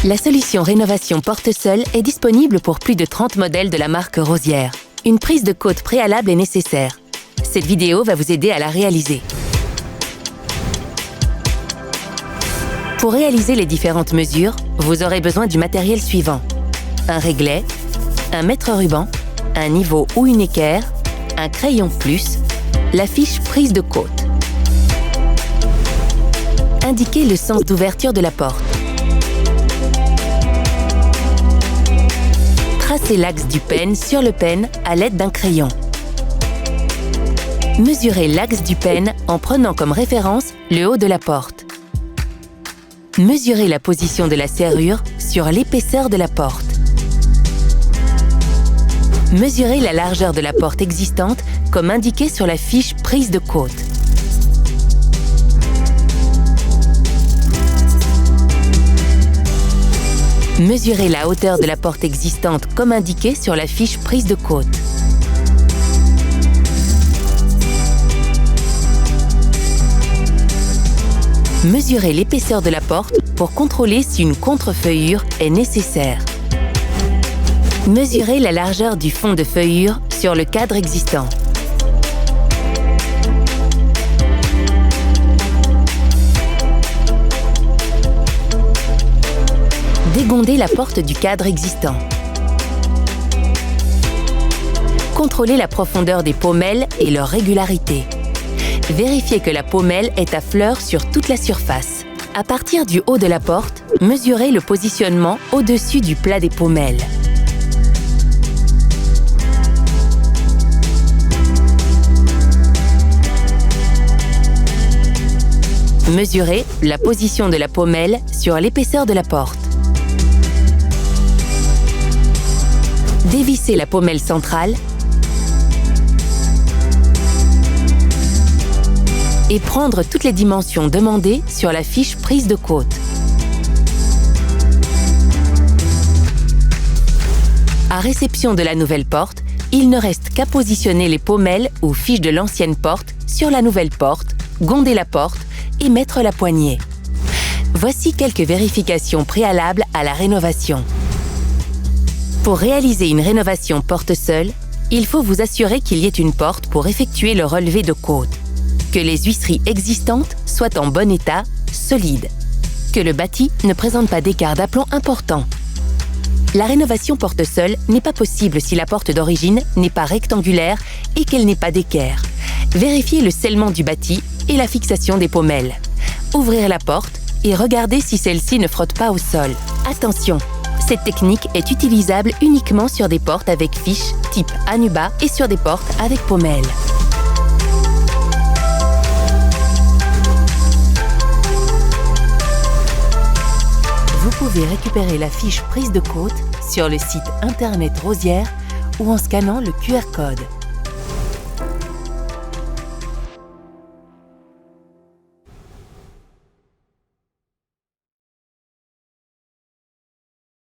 La solution rénovation porte-seul est disponible pour plus de 30 modèles de la marque Rosière. Une prise de côte préalable est nécessaire. Cette vidéo va vous aider à la réaliser. Pour réaliser les différentes mesures, vous aurez besoin du matériel suivant: un réglet, un mètre-ruban, un niveau ou une équerre, un crayon plus, la fiche prise de côte. Indiquez le sens d'ouverture de la porte. Tracez l'axe du penne sur le penne à l'aide d'un crayon. Mesurez l'axe du penne en prenant comme référence le haut de la porte. Mesurez la position de la serrure sur l'épaisseur de la porte. Mesurez la largeur de la porte existante comme indiqué sur la fiche prise de côte. Mesurez la hauteur de la porte existante comme indiqué sur la fiche prise de côte. Mesurez l'épaisseur de la porte pour contrôler si une contre-feuillure est nécessaire. Mesurez la largeur du fond de feuillure sur le cadre existant. Dégondez la porte du cadre existant. Contrôlez la profondeur des pommelles et leur régularité. Vérifiez que la pommelle est à fleur sur toute la surface. À partir du haut de la porte, mesurez le positionnement au-dessus du plat des pommelles. Mesurez la position de la pommelle sur l'épaisseur de la porte. Dévissez la pommelle centrale et prendre toutes les dimensions demandées sur la fiche prise de côte. À réception de la nouvelle porte, il ne reste qu'à positionner les pommelles ou fiches de l'ancienne porte sur la nouvelle porte, gonder la porte et mettre la poignée. Voici quelques vérifications préalables à la rénovation. Pour réaliser une rénovation porte-seul, il faut vous assurer qu'il y ait une porte pour effectuer le relevé de côte, que les huisseries existantes soient en bon état, solides, que le bâti ne présente pas d'écart d'aplomb important. La rénovation porte-seul n'est pas possible si la porte d'origine n'est pas rectangulaire et qu'elle n'ait pas d'équerre. Vérifiez le scellement du bâti et la fixation des pommelles. Ouvrir la porte et regardez si celle-ci ne frotte pas au sol. Attention! Cette technique est utilisable uniquement sur des portes avec fiches type Anuba et sur des portes avec pommelles. Vous pouvez récupérer la fiche prise de côte sur le site internet Rosière ou en scannant le QR code.